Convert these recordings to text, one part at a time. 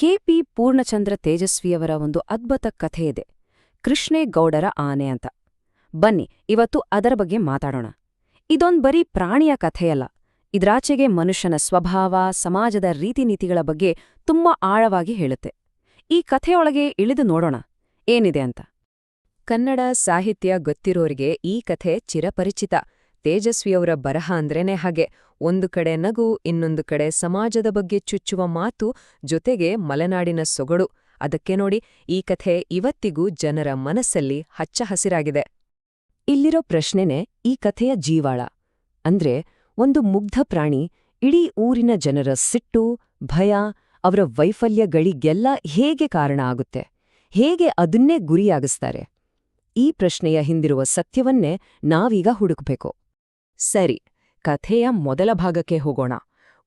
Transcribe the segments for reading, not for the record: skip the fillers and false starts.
KP. Purnachandra ತೇಜಸ್ವಿಯವರ ಒಂದು ಅದ್ಭುತ ಕಥೆಯಿದೆ, ಕೃಷ್ಣೇಗೌಡರ ಆನೆ ಅಂತ. ಬನ್ನಿ ಇವತ್ತು ಅದರ ಬಗ್ಗೆ ಮಾತಾಡೋಣ. ಇದೊಂದ್ ಬರೀ ಪ್ರಾಣಿಯ ಕಥೆಯಲ್ಲ, ಇದ್ರಾಚೆಗೆ ಮನುಷ್ಯನ ಸ್ವಭಾವ, ಸಮಾಜದ ರೀತಿನೀತಿಗಳ ಬಗ್ಗೆ ತುಂಬಾ ಆಳವಾಗಿ ಹೇಳುತ್ತೆ. ಈ ಕಥೆಯೊಳಗೆ ಇಳಿದು ನೋಡೋಣ ಏನಿದೆ ಅಂತ. ಕನ್ನಡ ಸಾಹಿತ್ಯ ಗೊತ್ತಿರೋರಿಗೆ ಈ ಕಥೆ ಚಿರಪರಿಚಿತ. ತೇಜಸ್ವಿಯವರ ಬರಹ ಅಂದ್ರೇನೆ ಹಾಗೆ, ಒಂದು ಕಡೆ ನಗು, ಇನ್ನೊಂದು ಕಡೆ ಸಮಾಜದ ಬಗ್ಗೆ ಚುಚ್ಚುವ ಮಾತು, ಜೊತೆಗೆ ಮಲೆನಾಡಿನ ಸೊಗಡು. ಅದಕ್ಕೆ ನೋಡಿ, ಈ ಕಥೆ ಇವತ್ತಿಗೂ ಜನರ ಮನಸ್ಸಲ್ಲಿ ಹಚ್ಚ ಹಸಿರಾಗಿದೆ. ಇಲ್ಲಿರೋ ಪ್ರಶ್ನೆನೇ ಈ ಕಥೆಯ ಜೀವಾಳ. ಅಂದ್ರೆ, ಒಂದು ಮುಗ್ಧ ಪ್ರಾಣಿ ಇಡೀ ಊರಿನ ಜನರ ಸಿಟ್ಟು, ಭಯ, ಅವರ ವೈಫಲ್ಯಗಳಿಗೆಲ್ಲ ಹೇಗೆ ಕಾರಣ ಆಗುತ್ತೆ, ಹೇಗೆ ಅದನ್ನೇ ಗುರಿಯಾಗಿಸ್ತಾರೆ? ಈ ಪ್ರಶ್ನೆಯ ಹಿಂದಿರುವ ಸತ್ಯವನ್ನೇ ನಾವೀಗ ಹುಡುಕ್ಬೇಕು. ಸರಿ, ಕಥೆಯ ಮೊದಲ ಭಾಗಕ್ಕೆ ಹೋಗೋಣ.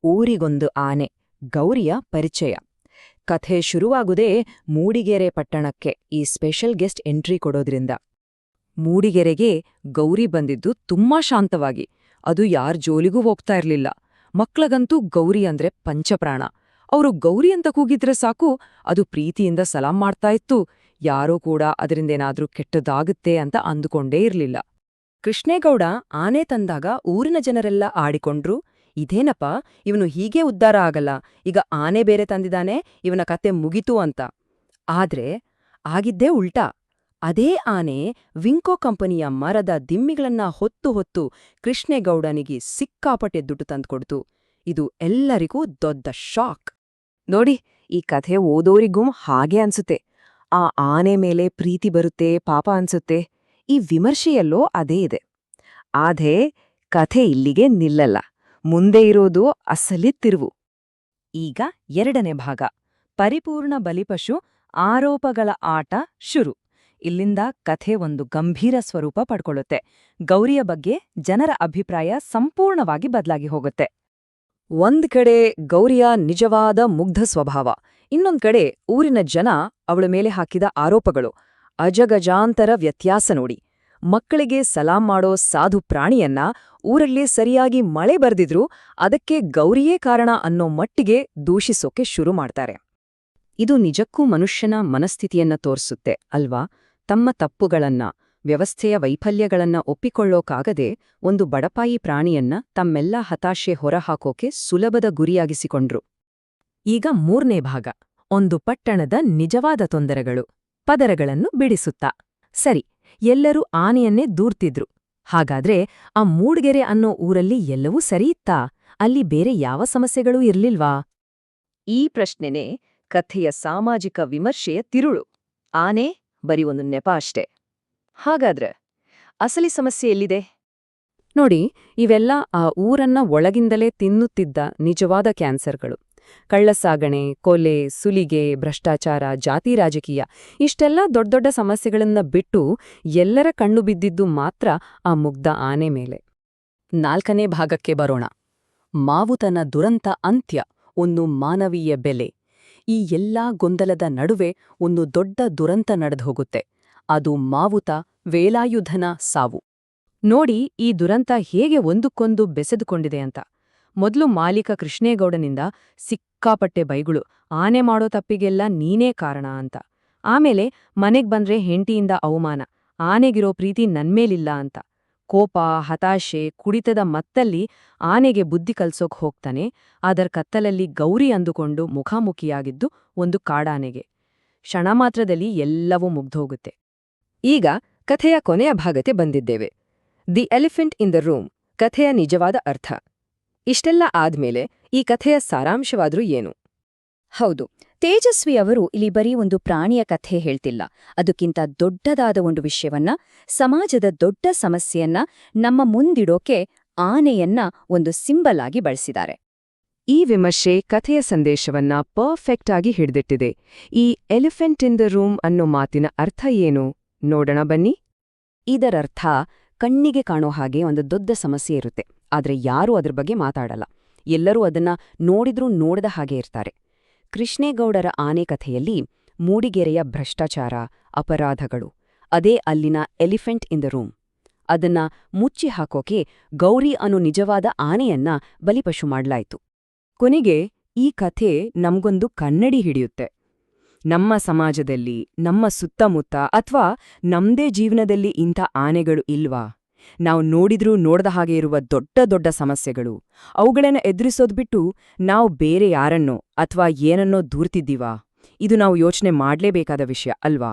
ಊರಿಗೊಂದು ಆನೆ, ಗೌರಿಯ ಪರಿಚಯ. ಕಥೆ ಶುರುವಾಗುವುದೇ ಮೂಡಿಗೆರೆ ಪಟ್ಟಣಕ್ಕೆ ಈ ಸ್ಪೆಷಲ್ ಗೆಸ್ಟ್ ಎಂಟ್ರಿ ಕೊಡೋದ್ರಿಂದ. ಮೂಡಿಗೆರೆಗೆ ಗೌರಿ ಬಂದಿದ್ದು ತುಂಬಾ ಶಾಂತವಾಗಿ. ಅದು ಯಾರ್ ಜೋಲಿಗೂ ಹೋಗ್ತಾ ಇರ್ಲಿಲ್ಲ. ಮಕ್ಳಗಂತೂ ಗೌರಿ ಅಂದ್ರೆ ಪಂಚಪ್ರಾಣ. ಅವರು ಗೌರಿ ಅಂತ ಕೂಗಿದ್ರೆ ಸಾಕು, ಅದು ಪ್ರೀತಿಯಿಂದ ಸಲಾಂ ಮಾಡ್ತಾ ಇತ್ತು. ಯಾರೂ ಕೂಡ ಅದರಿಂದೇನಾದ್ರೂ ಕೆಟ್ಟದಾಗುತ್ತೆ ಅಂತ ಅಂದುಕೊಂಡೇ ಇರ್ಲಿಲ್ಲ. ಕೃಷ್ಣೇಗೌಡ ಆನೆ ತಂದಾಗ ಊರಿನ ಜನರೆಲ್ಲ ಆಡಿಕೊಂಡ್ರು, ಇದೇನಪ್ಪ, ಇವನು ಹೀಗೆ ಉದ್ಧಾರ ಆಗಲ್ಲ, ಈಗ ಆನೆ ಬೇರೆ ತಂದಿದ್ದಾನೆ, ಇವನ ಕತೆ ಮುಗಿತು ಅಂತ. ಆದ್ರೆ ಆಗಿದ್ದೇ ಉಲ್ಟಾ. ಅದೇ ಆನೆ ವಿಂಕೋ ಕಂಪನಿಯ ಮರದ ದಿಮ್ಮಿಗಳನ್ನ ಹೊತ್ತು ಹೊತ್ತು ಕೃಷ್ಣೇಗೌಡನಿಗೆ ಸಿಕ್ಕಾಪಟ್ಟೆ ದುಡ್ಡು ತಂದ್ಕೊಡ್ತು. ಇದು ಎಲ್ಲರಿಗೂ ದೊಡ್ಡ ಶಾಕ್. ನೋಡಿ, ಈ ಕಥೆ ಓದೋರಿಗೂ ಹಾಗೆ ಅನ್ಸುತ್ತೆ. ಆ ಆನೆ ಮೇಲೆ ಪ್ರೀತಿ ಬರುತ್ತೆ, ಪಾಪ ಅನ್ಸುತ್ತೆ. ಈ ವಿಮರ್ಶೆಯಲ್ಲೋ ಅದೇ ಇದೆ. ಆದ್ರೆ ಕಥೆ ಇಲ್ಲಿಗೆ ನಿಲ್ಲಲ್ಲ. ಮುಂದೆ ಇರೋದು ಅಸಲಿ ತಿರುವು. ಈಗ ಎರಡನೇ ಭಾಗ, ಪರಿಪೂರ್ಣ ಬಲಿಪಶು, ಆರೋಪಗಳ ಆಟ ಶುರು. ಇಲ್ಲಿಂದ ಕಥೆ ಒಂದು ಗಂಭೀರ ಸ್ವರೂಪ ಪಡ್ಕೊಳ್ಳುತ್ತೆ. ಗೌರಿಯ ಬಗ್ಗೆ ಜನರ ಅಭಿಪ್ರಾಯ ಸಂಪೂರ್ಣವಾಗಿ ಬದಲಾಗಿ ಹೋಗುತ್ತೆ. ಒಂದ್ ಕಡೆ ಗೌರಿಯ ನಿಜವಾದ ಮುಗ್ಧ ಸ್ವಭಾವ, ಇನ್ನೊಂದ್ ಕಡೆ ಊರಿನ ಜನ ಅವಳ ಮೇಲೆ ಹಾಕಿದ ಆರೋಪಗಳು. ಅಜಗಜಾಂತರ ವ್ಯತ್ಯಾಸ ನೋಡಿ. ಮಕ್ಕಳಿಗೆ ಸಲಾಂ ಮಾಡೋ ಸಾಧು ಪ್ರಾಣಿಯನ್ನ ಊರಲ್ಲಿ ಸರಿಯಾಗಿ ಮಳೆ ಬರ್ದಿದ್ರು ಅದಕ್ಕೆ ಗೌರಿಯೇ ಕಾರಣ ಅನ್ನೋ ಮಟ್ಟಿಗೆ ದೂಷಿಸೋಕೆ ಶುರು ಮಾಡ್ತಾರೆ. ಇದು ನಿಜಕ್ಕೂ ಮನುಷ್ಯನ ಮನಸ್ಥಿತಿಯನ್ನ ತೋರಿಸುತ್ತೆ ಅಲ್ವಾ? ತಮ್ಮ ತಪ್ಪುಗಳನ್ನ, ವ್ಯವಸ್ಥೆಯ ವೈಫಲ್ಯಗಳನ್ನ ಒಪ್ಪಿಕೊಳ್ಳೋಕಾಗದೆ ಒಂದು ಬಡಪಾಯಿ ಪ್ರಾಣಿಯನ್ನ ತಮ್ಮೆಲ್ಲ ಹತಾಶೆ ಹೊರಹಾಕೋಕೆ ಸುಲಭದ ಗುರಿಯಾಗಿಸಿಕೊಂಡ್ರು. ಈಗ ಮೂರನೇ ಭಾಗ, ಒಂದು ಪಟ್ಟಣದ ನಿಜವಾದ ತೊಂದರೆಗಳು, ಪದರಗಳನ್ನು ಬಿಡಿಸುತ್ತಾ. ಸರಿ, ಎಲ್ಲರೂ ಆನೆಯನ್ನೇ ದೂರ್ತಿದ್ರು. ಹಾಗಾದ್ರೆ ಆ ಮೂಡ್ಗೆರೆ ಅನ್ನೋ ಊರಲ್ಲಿ ಎಲ್ಲವೂ ಸರಿಯಿತ್ತಾ? ಅಲ್ಲಿ ಬೇರೆ ಯಾವ ಸಮಸ್ಯೆಗಳೂ ಇರ್ಲಿಲ್ವಾ? ಈ ಪ್ರಶ್ನೆನೇ ಕಥೆಯ ಸಾಮಾಜಿಕ ವಿಮರ್ಶೆಯ ತಿರುಳು. ಆನೆ ಬರೀ ಒಂದು ನೆಪ ಅಷ್ಟೇ. ಹಾಗಾದ್ರೆ ಅಸಲಿ ಸಮಸ್ಯೆ ಎಲ್ಲಿದೆ? ನೋಡಿ, ಇವೆಲ್ಲ ಆ ಊರನ್ನ ಒಳಗಿಂದಲೇ ತಿನ್ನುತ್ತಿದ್ದ ನಿಜವಾದ ಕ್ಯಾನ್ಸರ್ಗಳು. ಕಳ್ಳಸಾಗಣೆ, ಕೊಲೆ, ಸುಲಿಗೆ, ಭ್ರಷ್ಟಾಚಾರ, ಜಾತಿ ರಾಜಕೀಯ, ಇಷ್ಟೆಲ್ಲ ದೊಡ್ಡ ದೊಡ್ಡ ಸಮಸ್ಯೆಗಳನ್ನ ಬಿಟ್ಟು ಎಲ್ಲರ ಕಣ್ಣು ಬಿದ್ದಿದ್ದು ಮಾತ್ರ ಆ ಮುಗ್ಧ ಆನೆ ಮೇಲೆ. ನಾಲ್ಕನೇ ಭಾಗಕ್ಕೆ ಬರೋಣ. ಮಾವುತನ ದುರಂತ ಅಂತ್ಯ, ಒಂದು ಮಾನವೀಯ ಬೆಲೆ. ಈ ಎಲ್ಲಾ ಗೊಂದಲದ ನಡುವೆ ಒಂದು ದೊಡ್ಡ ದುರಂತ ನಡೆದೋಗುತ್ತೆ. ಅದು ಮಾವುತ ವೇಲಾಯುಧನ ಸಾವು. ನೋಡಿ, ಈ ದುರಂತ ಹೇಗೆ ಒಂದಕ್ಕೊಂದು ಬೆಸೆದುಕೊಂಡಿದೆ ಅಂತ. ಮೊದಲು ಮಾಲೀಕ ಕೃಷ್ಣೇಗೌಡನಿಂದ ಸಿಕ್ಕಾಪಟ್ಟೆ ಬೈಗುಳು, ಆನೆ ಮಾಡೋ ತಪ್ಪಿಗೆಲ್ಲ ನೀನೇ ಕಾರಣ ಅಂತ. ಆಮೇಲೆ ಮನೆಗ್ ಬಂದ್ರೆ ಹೆಂಡತಿಯಿಂದ ಅವಮಾನ, ಆನೆಗಿರೋ ಪ್ರೀತಿ ನನ್ಮೇಲಿಲ್ಲ ಅಂತ. ಕೋಪ, ಹತಾಶೆ, ಕುಡಿತದ ಮತ್ತಲ್ಲಿ ಆನೆಗೆ ಬುದ್ಧಿ ಕಲ್ಸೋಕ್ ಹೋಗ್ತಾನೆ. ಅದರ ಕತ್ತಲಲ್ಲಿ ಗೌರಿ ಅಂದುಕೊಂಡು ಮುಖಾಮುಖಿಯಾಗಿದ್ದು ಒಂದು ಕಾಡಾನೆಗೆ. ಕ್ಷಣ ಮಾತ್ರದಲ್ಲಿ ಎಲ್ಲವೂ ಮುಗ್ದೋಗುತ್ತೆ. ಈಗ ಕಥೆಯ ಕೊನೆಯ ಭಾಗಕ್ಕೆ ಬಂದಿದ್ದೇವೆ. The elephant in the room, ಕಥೆಯ ನಿಜವಾದ ಅರ್ಥ. ಇಷ್ಟೆಲ್ಲ ಆದ್ಮೇಲೆ ಈ ಕಥೆಯ ಸಾರಾಂಶವಾದ್ರೂ ಏನು? ಹೌದು, ತೇಜಸ್ವಿ ಅವರು ಇಲ್ಲಿ ಬರೀ ಒಂದು ಪ್ರಾಣಿಯ ಕಥೆ ಹೇಳ್ತಿಲ್ಲ. ಅದಕ್ಕಿಂತ ದೊಡ್ಡದಾದ ಒಂದು ವಿಷಯವನ್ನ, ಸಮಾಜದ ದೊಡ್ಡ ಸಮಸ್ಯೆಯನ್ನ ನಮ್ಮ ಮುಂದಿಡೋಕೆ ಆನೆಯನ್ನ ಒಂದು ಸಿಂಬಲ್ ಆಗಿ ಬಳಸಿದ್ದಾರೆ. ಈ ವಿಮರ್ಶೆ ಕಥೆಯ ಸಂದೇಶವನ್ನ ಪರ್ಫೆಕ್ಟ್ ಆಗಿ ಹಿಡಿದಿಟ್ಟಿದೆ. ಈ ಎಲಿಫೆಂಟ್ ಇನ್ ದ ರೂಮ್ ಅನ್ನೋ ಮಾತಿನ ಅರ್ಥ ಏನು ನೋಡೋಣ ಬನ್ನಿ. ಇದರರ್ಥ, ಕಣ್ಣಿಗೆ ಕಾಣೋ ಹಾಗೆ ಒಂದು ದೊಡ್ಡ ಸಮಸ್ಯೆ ಇರುತ್ತೆ, ಆದ್ರೆ ಯಾರೂ ಅದ್ರ ಬಗ್ಗೆ ಮಾತಾಡಲ್ಲ. ಎಲ್ಲರೂ ಅದನ್ನ ನೋಡಿದ್ರೂ ನೋಡದ ಹಾಗೆ ಇರ್ತಾರೆ. ಕೃಷ್ಣೇಗೌಡರ ಆನೆ ಕಥೆಯಲ್ಲಿ ಮೂಡಿಗೆರೆಯ ಭ್ರಷ್ಟಾಚಾರ, ಅಪರಾಧಗಳು, ಅದೇ ಅಲ್ಲಿನ ಎಲಿಫೆಂಟ್ ಇನ್ ದ ರೂಮ್. ಅದನ್ನ ಮುಚ್ಚಿ ಹಾಕೋಕೆ ಗೌರಿ ಅನ್ನೋ ನಿಜವಾದ ಆನೆಯನ್ನ ಬಲಿಪಶು ಮಾಡ್ಲಾಯ್ತು. ಕೊನೆಗೆ ಈ ಕಥೆ ನಮ್ಗೊಂದು ಕನ್ನಡಿ ಹಿಡಿಯುತ್ತೆ. ನಮ್ಮ ಸಮಾಜದಲ್ಲಿ, ನಮ್ಮ ಸುತ್ತಮುತ್ತ ಅಥವಾ ನಮ್ದೇ ಜೀವನದಲ್ಲಿ ಇಂಥ ಆನೆಗಳು ಇಲ್ವಾ? ನಾವು ನೋಡಿದ್ರೂ ನೋಡದ ಹಾಗೆ ಇರುವ ದೊಡ್ಡ ದೊಡ್ಡ ಸಮಸ್ಯೆಗಳು, ಅವುಗಳನ್ನ ಎದುರಿಸೋದ್ ಬಿಟ್ಟು ನಾವು ಬೇರೆ ಯಾರನ್ನೋ ಅಥವಾ ಏನನ್ನೋ ದೂರ್ತಿದ್ದೀವಾ? ಇದು ನಾವು ಯೋಚನೆ ಮಾಡ್ಲೇಬೇಕಾದ ವಿಷಯ ಅಲ್ವಾ?